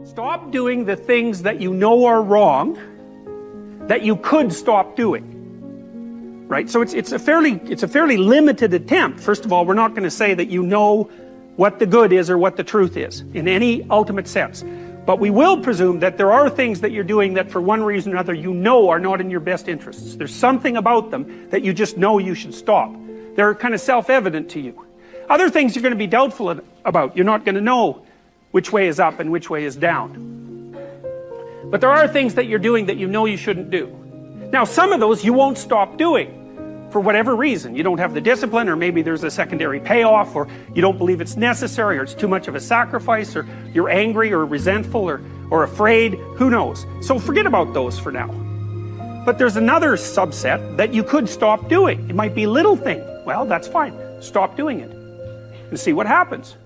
Stop doing the things that you know are wrong that you could stop doing. Right? So it's a fairly limited attempt. First of all, we're not going to say that you know what the good is or what the truth is in any ultimate sense. But we will presume that there are things that you're doing that for one reason or another you know are not in your best interests. There's something about them that you just know you should stop. They're kind of self-evident to you. Other things you're going to be doubtful about. You're not going to know which way is up and which way is down. But there are things that you're doing that you know you shouldn't do. Now, some of those you won't stop doing for whatever reason. You don't have the discipline, or maybe there's a secondary payoff, or you don't believe it's necessary, or it's too much of a sacrifice, or you're angry or resentful or afraid. Who knows? So forget about those for now. But there's another subset that you could stop doing. It might be a little thing. Well, that's fine. Stop doing it and see what happens.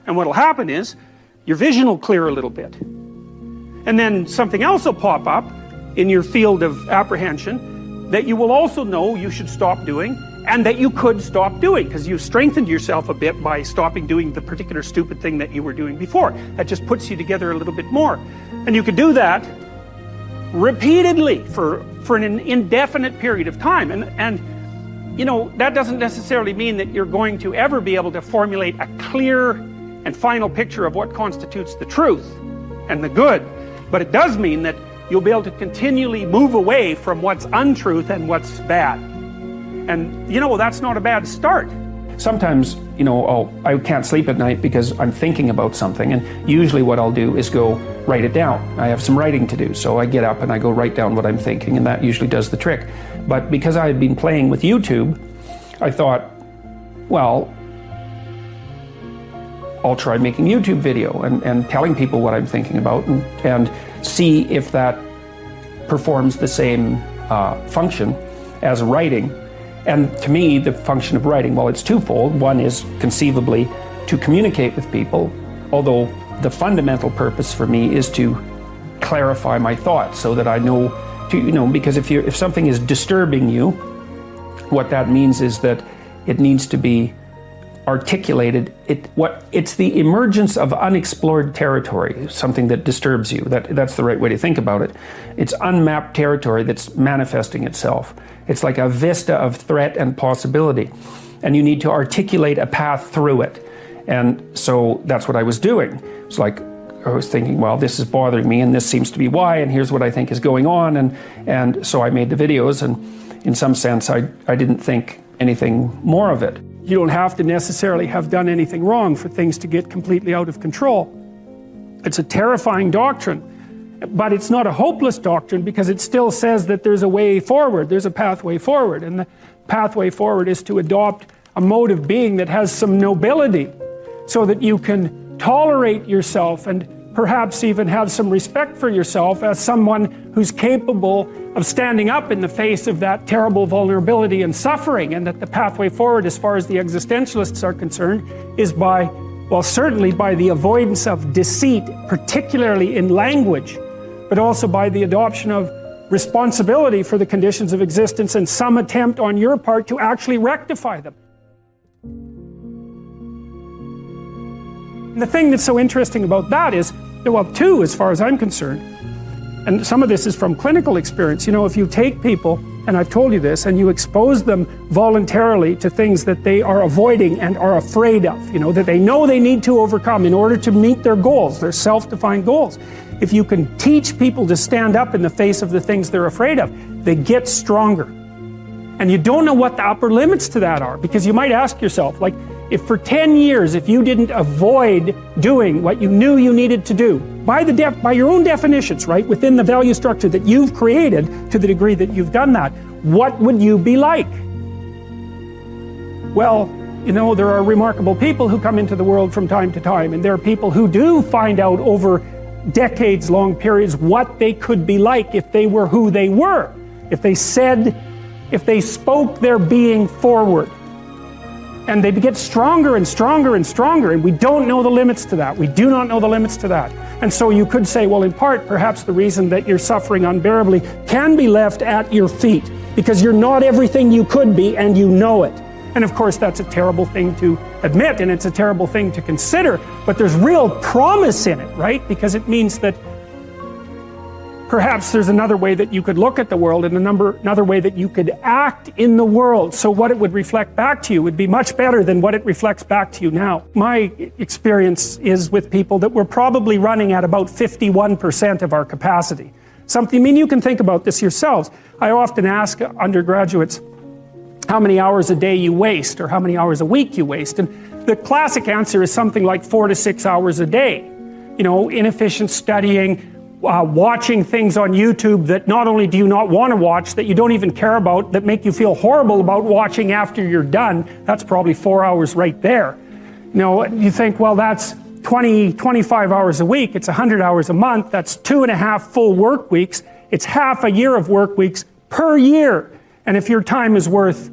And what'll happen is your vision will clear a little bit. And then something else will pop up in your field of apprehension that you will also know you should stop doing, and that you could stop doing, because you've strengthened yourself a bit by stopping doing the particular stupid thing that you were doing before. That just puts you together a little bit more. And you could do that repeatedly for an indefinite period of time. And you know, that doesn't necessarily mean that you're going to ever be able to formulate a clear and final picture of what constitutes the truth and the good. But it does mean that you'll be able to continually move away from what's untruth and what's bad. And, you know, that's not a bad start. Sometimes, you know, I can't sleep at night because I'm thinking about something, and usually what I'll do is go write it down. I have some writing to do, so I get up and I go write down what I'm thinking, and that usually does the trick. But because I had been playing with YouTube, I thought, well, I'll try making YouTube video and telling people what I'm thinking about, and see if that performs the same function as writing. And to me, the function of writing, well, it's twofold. One is conceivably to communicate with people, although the fundamental purpose for me is to clarify my thoughts so that I know, because if something is disturbing you, what that means is that it needs to be articulated. It's the emergence of unexplored territory, something that disturbs you. That's the right way to think about it. It's unmapped territory that's manifesting itself. It's like a vista of threat and possibility, and you need to articulate a path through it. And so that's what I was doing. It's like I was thinking, well, this is bothering me, and this seems to be why, and here's what I think is going on, and so I made the videos, and in some sense I didn't think anything more of it. You don't have to necessarily have done anything wrong for things to get completely out of control. It's a terrifying doctrine, but it's not a hopeless doctrine, because it still says that there's a way forward, there's a pathway forward, and the pathway forward is to adopt a mode of being that has some nobility, so that you can tolerate yourself and perhaps even have some respect for yourself as someone who's capable of standing up in the face of that terrible vulnerability and suffering, and that the pathway forward, as far as the existentialists are concerned, is certainly by the avoidance of deceit, particularly in language, but also by the adoption of responsibility for the conditions of existence and some attempt on your part to actually rectify them. And the thing that's so interesting about that is, well, two, as far as I'm concerned, and some of this is from clinical experience, you know, if you take people, and I've told you this, and you expose them voluntarily to things that they are avoiding and are afraid of, you know, that they know they need to overcome in order to meet their goals, their self-defined goals. If you can teach people to stand up in the face of the things they're afraid of, they get stronger. And you don't know what the upper limits to that are, because you might ask yourself, like, if for 10 years, if you didn't avoid doing what you knew you needed to do, by your own definitions, right, within the value structure that you've created, to the degree that you've done that, what would you be like? Well, you know, there are remarkable people who come into the world from time to time, and there are people who do find out over decades-long periods what they could be like if they were who they were, if they spoke their being forward. And they get stronger and stronger and stronger, and we don't know the limits to that. We do not know the limits to that. And so you could say, well, in part, perhaps the reason that you're suffering unbearably can be left at your feet, because you're not everything you could be, and you know it. And of course that's a terrible thing to admit, and it's a terrible thing to consider, but there's real promise in it, right? Because it means that perhaps there's another way that you could look at the world, and another way that you could act in the world, so what it would reflect back to you would be much better than what it reflects back to you now. My experience is with people that we're probably running at about 51% of our capacity. Something, I mean, you can think about this yourselves. I often ask undergraduates how many hours a day you waste, or how many hours a week you waste, and the classic answer is something like 4 to 6 hours a day. You know, inefficient studying, watching things on YouTube that not only do you not want to watch, that you don't even care about, that make you feel horrible about watching after you're done. That's probably 4 hours right there. You know, you think, well, that's 25 hours a week, it's 100 hours a month, that's 2.5 full work weeks, it's half a year of work weeks per year. And if your time is worth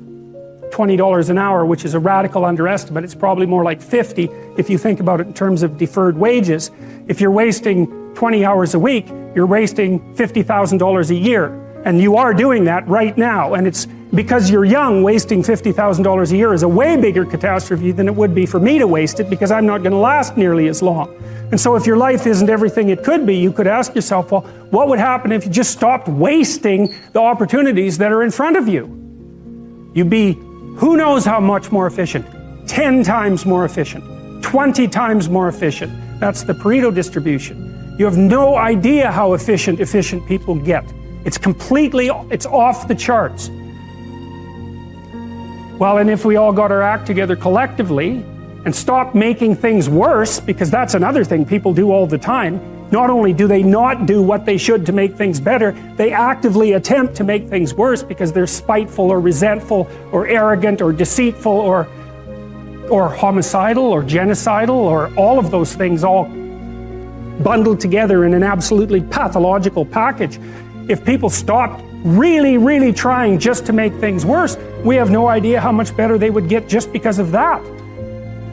$20 an hour, which is a radical underestimate, it's probably more like 50 if you think about it in terms of deferred wages. If you're wasting 20 hours a week, you're wasting $50,000 a year. And you are doing that right now. And it's because you're young, wasting $50,000 a year is a way bigger catastrophe than it would be for me to waste it, because I'm not going to last nearly as long. And so if your life isn't everything it could be, you could ask yourself, well, what would happen if you just stopped wasting the opportunities that are in front of you? You'd be who knows how much more efficient. 10 times more efficient. 20 times more efficient. That's the Pareto distribution. You have no idea how efficient people get. It's off the charts. Well, and if we all got our act together collectively and stopped making things worse, because that's another thing people do all the time, not only do they not do what they should to make things better, they actively attempt to make things worse because they're spiteful or resentful or arrogant or deceitful or homicidal or genocidal, or all of those things all bundled together in an absolutely pathological package. If people stopped really, really trying just to make things worse, we have no idea how much better they would get just because of that.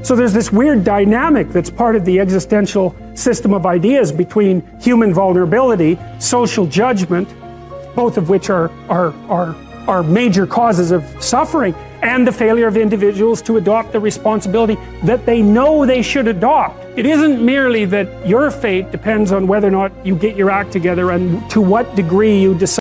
So there's this weird dynamic that's part of the existential system of ideas between human vulnerability, social judgment, both of which are major causes of suffering, and the failure of individuals to adopt the responsibility that they know they should adopt. It isn't merely that your fate depends on whether or not you get your act together and to what degree you decide.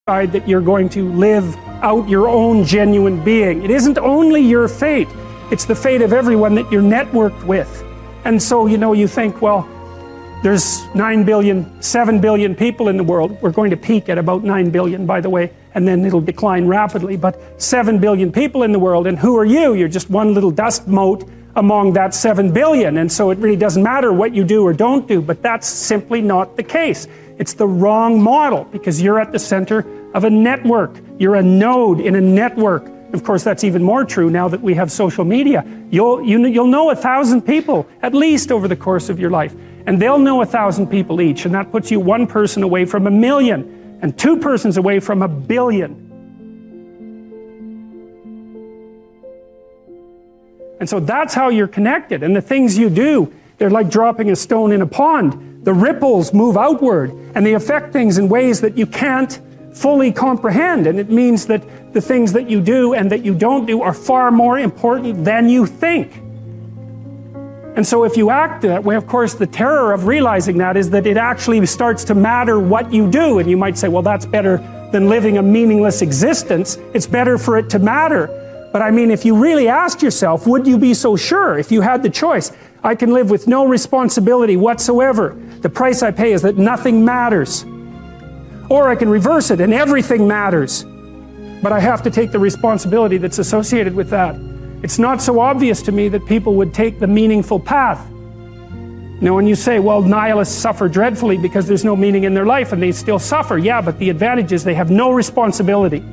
that you're going to live out your own genuine being. It isn't only your fate, it's the fate of everyone that you're networked with. And so, you know, you think, well, there's 9 billion, 7 billion people in the world. We're going to peak at about 9 billion, by the way, and then it'll decline rapidly. But 7 billion people in the world, and who are you? You're just one little dust mote among that 7 billion. And so it really doesn't matter what you do or don't do, but that's simply not the case. It's the wrong model, because you're at the center of a network. You're a node in a network. Of course, that's even more true now that we have social media. You'll know 1,000 people, at least, over the course of your life. And they'll know 1,000 people each, and that puts you one person away from 1 million, and 2 persons away from 1 billion. And so that's how you're connected. And the things you do, they're like dropping a stone in a pond. The ripples move outward, and they affect things in ways that you can't fully comprehend. And it means that the things that you do and that you don't do are far more important than you think. And so if you act that way, of course, the terror of realizing that is that it actually starts to matter what you do. And you might say, well, that's better than living a meaningless existence. It's better for it to matter. But I mean, if you really asked yourself, would you be so sure if you had the choice? I can live with no responsibility whatsoever. The price I pay is that nothing matters. Or I can reverse it and everything matters. But I have to take the responsibility that's associated with that. It's not so obvious to me that people would take the meaningful path. Now, when you say, well, nihilists suffer dreadfully because there's no meaning in their life, and they still suffer, yeah, but the advantage is they have no responsibility.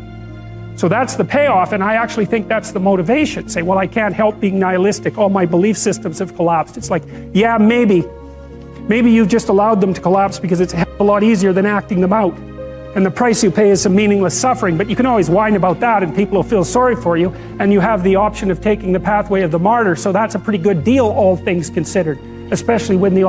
So that's the payoff, and I actually think that's the motivation. Say, well, I can't help being nihilistic. All my belief systems have collapsed. It's like, yeah, maybe. Maybe you've just allowed them to collapse because it's a hell of a lot easier than acting them out. And the price you pay is some meaningless suffering, but you can always whine about that and people will feel sorry for you, and you have the option of taking the pathway of the martyr, so that's a pretty good deal, all things considered, especially when the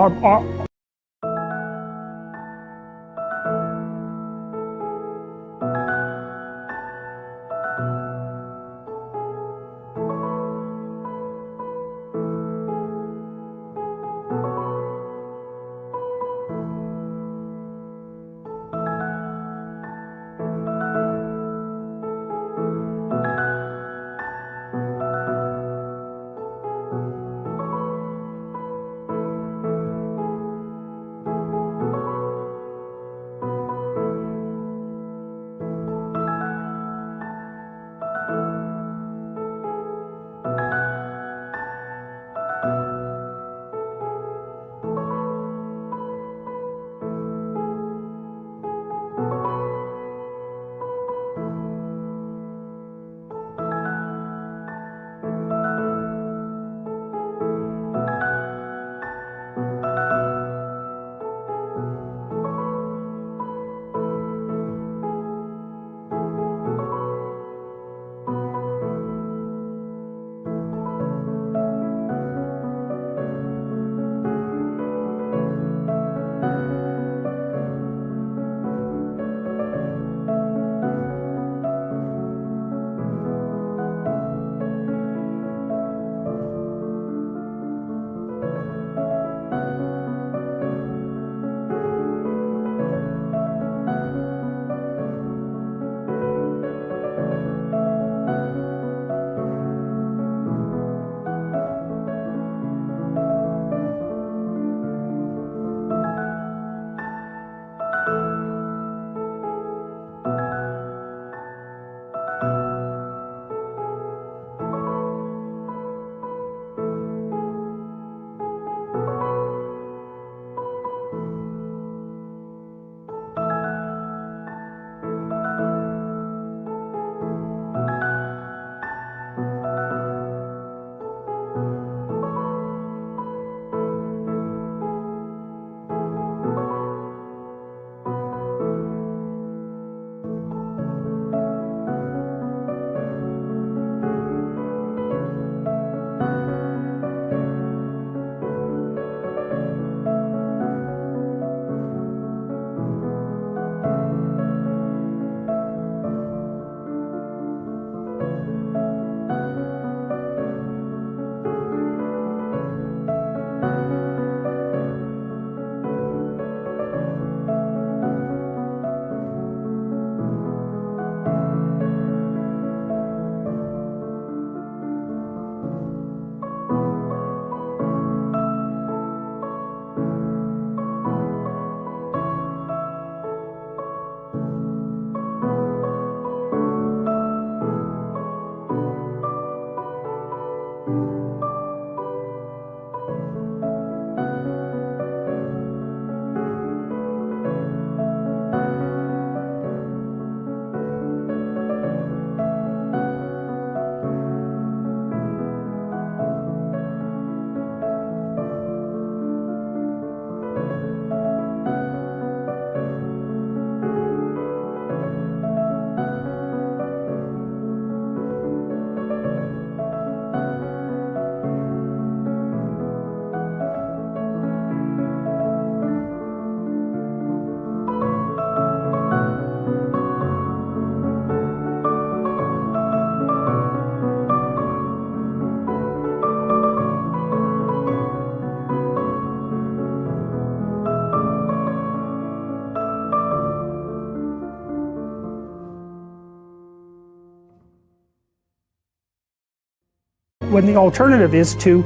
when the alternative is to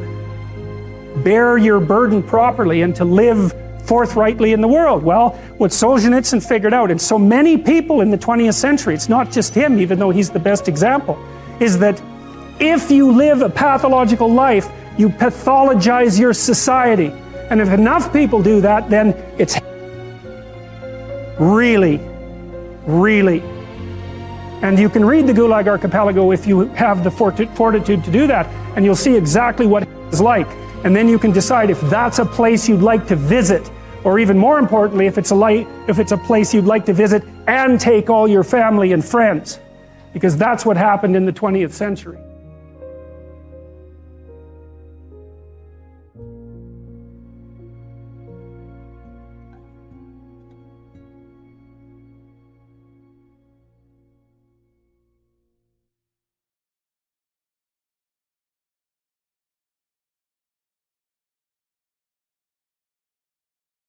bear your burden properly and to live forthrightly in the world. Well, what Solzhenitsyn figured out, and so many people in the 20th century, it's not just him, even though he's the best example, is that if you live a pathological life, you pathologize your society. And if enough people do that, then it's really, really. And you can read the Gulag Archipelago if you have the fortitude to do that, and you'll see exactly what it's like. And then you can decide if that's a place you'd like to visit, or even more importantly, if it's a place you'd like to visit and take all your family and friends, because that's what happened in the 20th century.